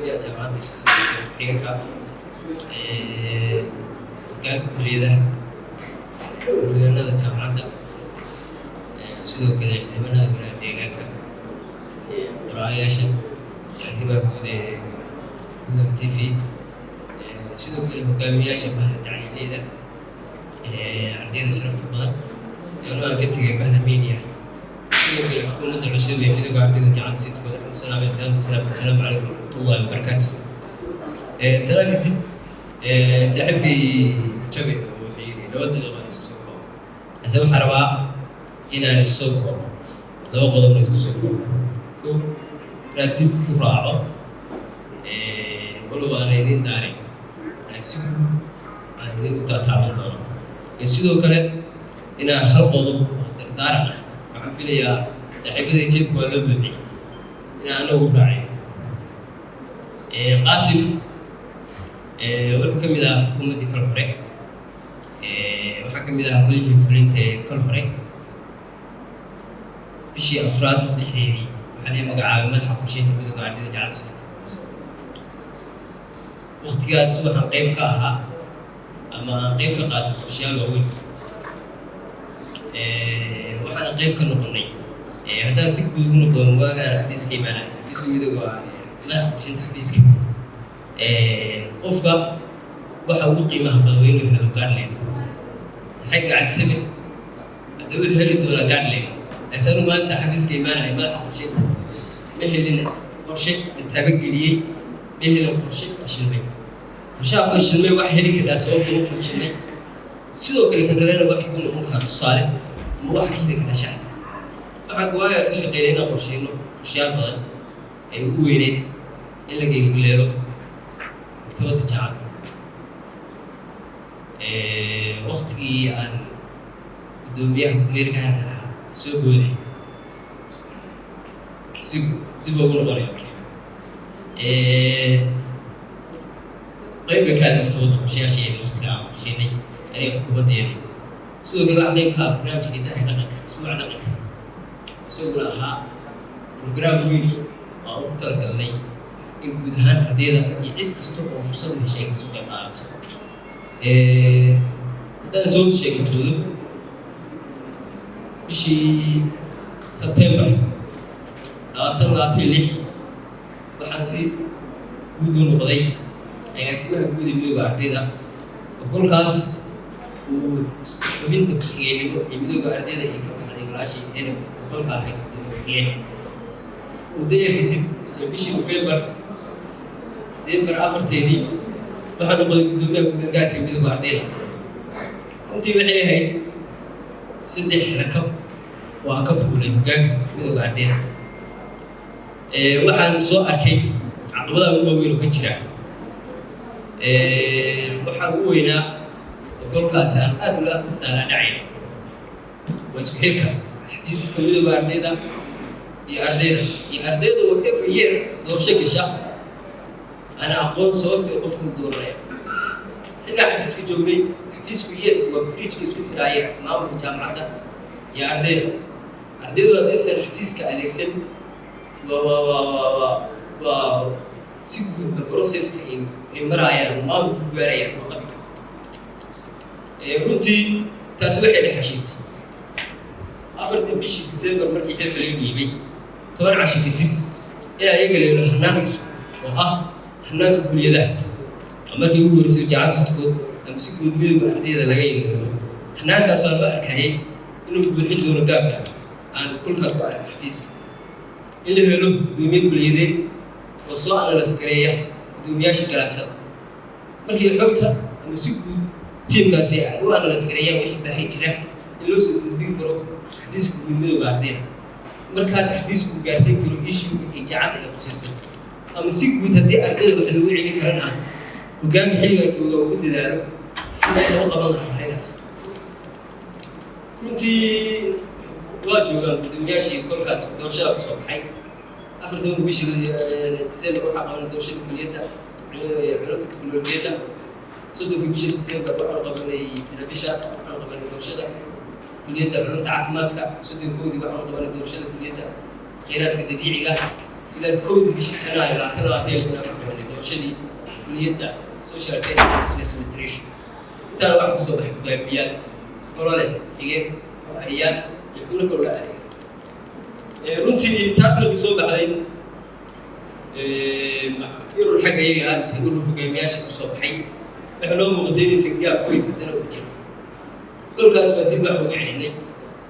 يا جماعة حقيقة كان كلية ولنا الجامعة sidoo kale xildhibaanada golaha deegaanka qoraayaasha agaasimaha guud ee Gudub TV sidoo kale hogaamiyayaasha bahda tacliinta ardayda sharafta badan ee loo ka tagay bahda media sidoo kale xukuumadda cusub ee midowga ardayda jaamacadda Sidkooda salaamu calaykum warahmatullahi wabarakaatuh salaam saaxiibkii Jabe wuxuu yiri labada dhaqan isku soo koob asoo xaraba inaan isoo koobo laba qodob isku soo koobo koob raadib ku raaco walow aan idin daaray aan idin ku taataan doono sidoo kale inaan hal qodob dardaaran waxaan filayaa saaxiibada jeebka waa loo buuxiyay inaan anagu raacay qaasim wuxuu ka mid ah xukuumaddii kal hore waxaa ka mid ah qolyihii fulinta kal hore bishii afraad lixdeedii waxaa la magacaabay madaxa qorsheynta midowga ardayda jaamacadda Sidkooda waqtigaas waxaan qayb ka ahaa ama qayb ka qaatay qorshayaal waaweyn waxaan qayb ka noqonay haddaan si guud ugu noqdo waagaan xafiiska imaanay xafiiska midowga madaxa qorsheynta xafiiska qofka waxa ugu qiimaha badan weyn inuu helo gaadhleen saxiib gacad sabir haddii uu heli doona gaadhleen أنا ما أنت حديث كمان عن مال حقشة مهلنا قرشة نتابع جديد مهلنا قرشة تشلمي وشاف الشلمي واحد هذيك الناس أو كم في الشلمي شو كذا كلنا واحد يكون ممكن صالح مو واحد هذيك النشاط بعد وايد شغالين قرشة إنه قرشة بعد هو يريد إلا كي يقول له اختبار تجارب وقتي أن الدنيا كلنا كانت سوبري سوبر غريب قيب كان مفتوح شيء مختلف شيء يعني حكومة يعني سوق العقيم كاب برنامج كده هنا اسمه عقيم سوق لها برنامج وين أو تلقى لي إن بدهان عديدة يعيد كستوب وفرصة لشيء سوق العقيم ده زود شيء كده bishii September waxaan si guud u noqday agaasimaha guud ee midowga ardayda kolkaas uu xubinta qiimeeyo midowga ardayda ee ka baxday golaashiisana kolka ahayd muddo kadib bishii November afarteedii waxaan noqday gudoomiyaha guud ee midowga ardayda intii waxay ahayd saddex rakab waa ka fuulay hoggaanka midowga ardayda waxaan soo arkay caqabadaha ugu waaweyn oo ka jira waxaa ugu weynaa kolkaas aan aad ula daalacnacay waa isku xirka xafiiska midowga ardayda iyo ardayda oo every year doorasho gasha ana aqoon sababta qofku dooranaya xilliga xafiiska joognay xafiisku yes waa bridge-ka isku xiraaya maamulka jaamacadda iyo ardaydu haddii san xafiiska adeegsan waa si guudba processka ay maraayaan maamulku gaarayaan oo qabi runtii taasi waxay dhexashiisay afartii bishii December markii xilka laga dhiibay 10 casho kadib ayaa iyaga leeyahay hanaan cusub oo ah hanaanka kulliyadaha markii ugu horeysay jaamacadda Sidkooda si guud midowga ardayda laga yeelo hanaankaas aan arkayay inuu buuxin doono gaabkaas aan kulkaas ku arkay xafiiska in la helo gudoomiye kulliyadeed oo soo analyse gareeya gudoomiyaasha galaasada markii xogta ama si guud tiimkaasi ay u analyse gareeyaan wixii baahi jira in loo soo gudbin karo xafiiska guud midowga ardayda markaas xafiisku gaarsiin karo issue ay jaacada ay qosayso ama si guud haddii ardayda wax lagu celin karana hoggaanka xilliga jooga uu dadaalo sidii loo qaban lahaa hay'adaas runtii waa joogaan gudoomiyaashii kolkaas doorashada ku soo baxay afartan bishii December waxaa qabanay doorashada kulliyadda culumta tiknoolajiyadda soddonka bishii December waxaan qabanay sida bishaas waxaan qabanay doorashada kulliyadda culumta caafimaadka soddonkoodii waxaan qabanay doorashada kulliyadda kheyraadka dabiiciga سيدا كود بشي تناي لا تلا تيجي نعمل دورشدي كلية social science business administration ترى واحد صبح قلبيات قرالة يجي هيان يقول كل واحد runtii taasna ku soo baxday yurul xagga iyaga ah sidoo hogaamiyaasha ku soo baxay waxa loo muuqdeynaysa gaab weyn hadana u jiro kolkaas baa dib wax uga celinay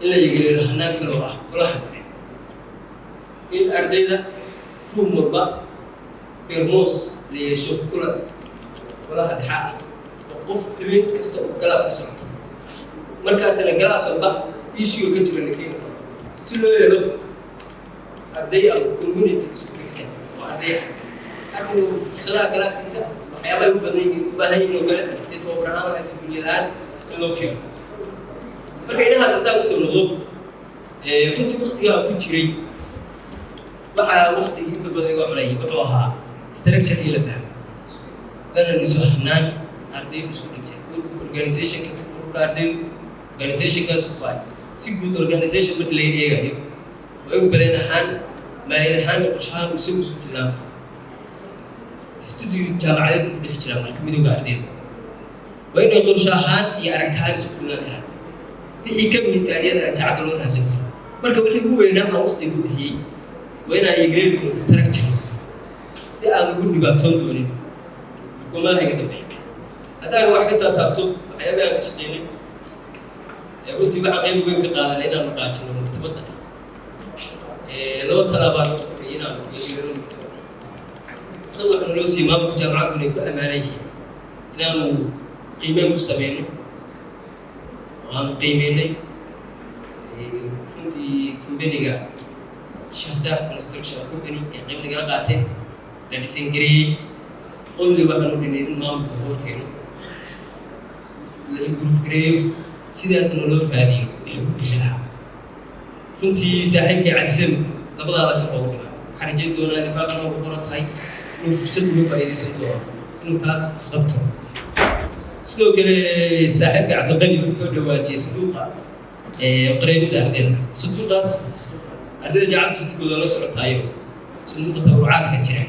in la yeelo hanaanka loo ah golaha in ardayda ruum walba bermoos la yeesho golaha dhexa qof xubin kasta oo galaas ka socoto markaasna galaas walba issue ka jira la keeno si loo yeelo arday أو community سبيكسين وأرday أكيد فرصة كلاسيسة وحياة بهاي نقول تتوبرنا من السبيل الآن نوكيو فكأنها صدق وصل نضوب كنت وقتها كنت شري بقى وقتي بدأ يقع علي بقوها structure إلى فهم لأن نسوي هنان أرday سبيكسين organization كأرday organization كسباي سيكون organization مثل إيه وبدأنا هان ما يلحن قشان وسوي سفلنا استوديو جامعة بنحكي لهم الكمية قاعدين وين يقول شاهان يعرف هذا سفلنا كان في كم مثالية أنا تعادلون هسه مركب اللي هو وين ما وقت يقول هي وين يقرب structure سأل يقول نباتون دورين وما هي كده هذا واحد تابتو حياة بيان كشتيني يقول تبع قيم وين كقال لنا مقاتل ومكتبتنا لو طلبان تبعينا يجيرون طلع إنه لوسي ما بجامعة كوني كأمانيه إنه قيمة مستمعين وهم قيميني كنتي كمبينيكا شخصية كونستركشن كمبيني قيمة قاتين لابسين جري قولي وحنو بني ما بقول كينو اللي يقول فكري سيدا سنولو فادي يحب بحلها runtii saaxiibkii cadsan labada la kala qowna xarijeed doonaa nifaaqna ugu qortay inuu fursad uga faa'iideysan doono inuu taas qabto sidoo kale saaxiibka cabdiqani wuxuu dhawaajiyay sanduuqa qareebada ardayda sanduuqaas ardayda jacayl sidkooda la socotaayo sanduuqa tabarucaadka jira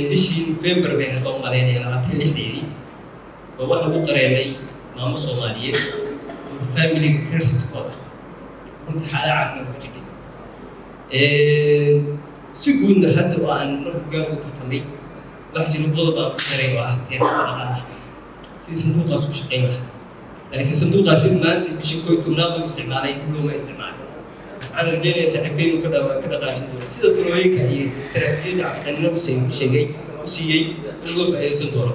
bishii November bay hadoo maleynayaan 26 oo waxa uu qareemay maamo Soomaaliyeed oo family health كنت حالة عافية في جدي. سجون حتى وأن نرجع وتفهمي واحد ينبض بقرية واحد سياسة ولا سيسندوق قاسو شقيمة. يعني سيسندوق قاسين ما أنت بشكل تمناض استعماله يتبلو ما استعماله. أنا رجعني سحبين وكذا وكذا قاعدين دول. سيدا ترويك هي استراتيجية عقلنا وشيء نقول في أي صندوق.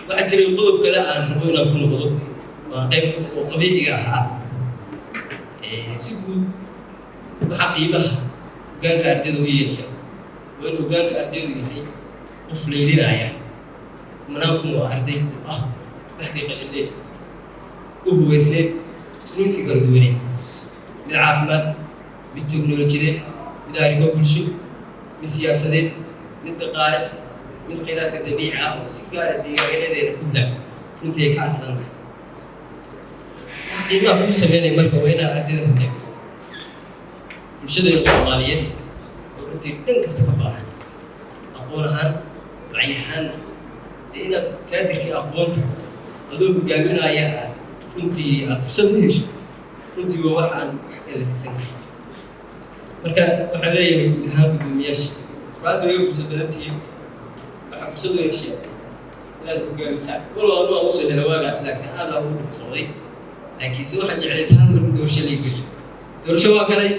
واحد ينبض بكذا أن هو نقول نبض وقيم وقبيل إجاها. سيقول بحقيبة كان كأردو يليا وإنه كان كأردو يليا وفليلين عيا مناكم وأردين بحدي قليل كوب وزنين ننتي قردوني بالعافمات بالتكنولوجيا بالعلم بالشو بالسياسة بالتقارب من خلال الطبيعة وسكار الديار كلها ننتي كأردنا قيمة كل سنة مركب وين أدينا مكبس مشهد الصوماليين وكنت استقبلها أقولها وعيها لأن كادر كأقوال هذول جامعنا يا كنت أفسدنيش كنت بواحد اللي تسمع مركب وحلي هم بدمياش بعد يوم سبلتي أفسدوا الأشياء لا تقول مساعد والله أنا أوصل إلى واقع سلاك هذا هو الطريق لكن سوى حاجة على سهم من دورش اللي يقول دورش هو كذا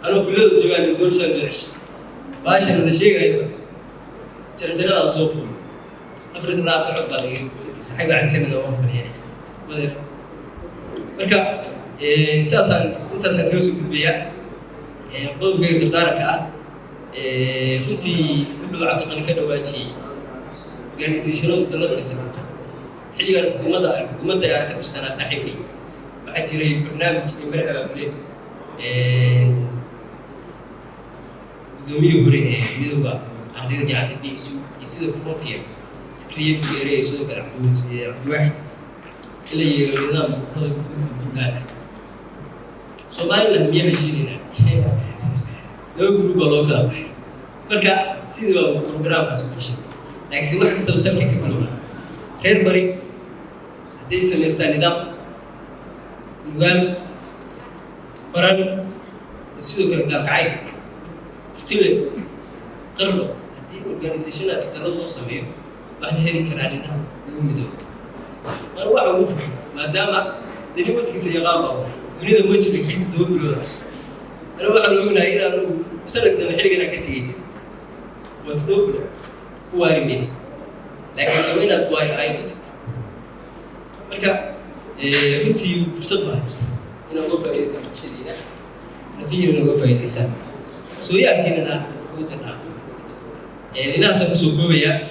أنا في الليل جواني دورش العش باش أنا الشيء غيره ترى أوصفه أفرض لا تعب عليه صحيح بعد سنة أو يعني ولا يفهم مركب أساسا أنت سنوس بيا قل بقدرك كنتي كل عقد كذا واجي يعني شنو تطلب السمستر حليا المدة يعني كثر سنة صحيحي بعد جري برنامج يمرق دوميو بري ميدوبا عندنا جاهد بيسو يصير فرونتير سكريب يري يسوي كلام واحد اللي النظام هذا سومالي لهم يمشي لنا لو جروب لو كلا بحي مركا سيدي بروجرام كاسو فشل لكن سي واحد كستا وسمكي كبلونا غير بري هدي سميستا نظام نقال قرن السيدو كان كعي فتلي قرلو هدي اورجانيزيشن اسكرلو لو سميو بعد هذه كرادنا يوم دو أروح أوفر ما دام دني وقتك سيغامر دنيا ما تجري حين تدور بلوها أنا واحد يقول هنا أنا سنة من حلقة أنا كنت جيسي وتدور هو رميس لكن سوينا بواي أي وقت مركا كنت فرصة بس أنا أوفر إنسان شديدة نفير أنا أوفر إنسان سويا كنا قلتنا يعني ناس مسوقوا بيا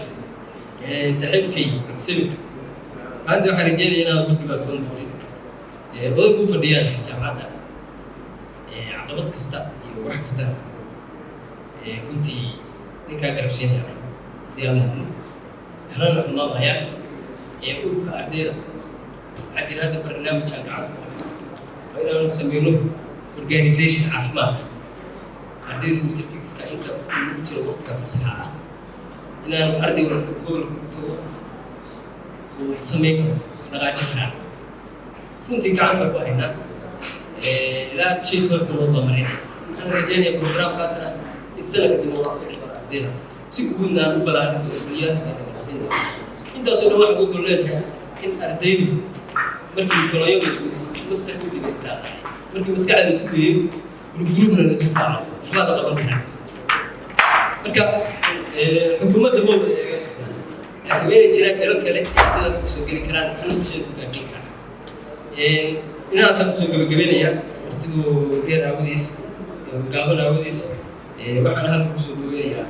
صاحبكي سمك هذا واحد رجال أنا أقول لك تقول هو فرديان جامعنا عقبات كستا واحد كستا كنت نكا قرب سنة ديالنا أنا الله ضيع يقول كأردير عندنا هذا برنامج عفوا وإذا نسميه organization عفوا أردير سمستر 6 كأنت ممكن وقت في الصحة إن أردي ولا كل وسميكم نقاشنا كنت كعبة وهنا لا شيء ترك من الضمرين أنا رجعني برنامج كاسر السنة كده موافق أردينا سيكون بلاد الدنيا هذا كاسين إنت أصلا واحد يقول لنا إن أردين مركي كلايو مسؤول مستحيل يبقى مركي مسكعد مسؤول جروبنا المسؤول هذا طبعا مركا حكومة دمو سمين الجيران كلام كله هذا بسوق الكلام أنا بشيء كاسين كلام إن أصلا بسوق الجبينية تقول غير أوديس قابل أوديس وحنا هذا بسوق الجبينية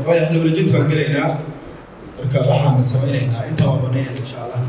waxaan wada jid fahgalayna marka waxaan sameeynaa inta waa banaan insha Allah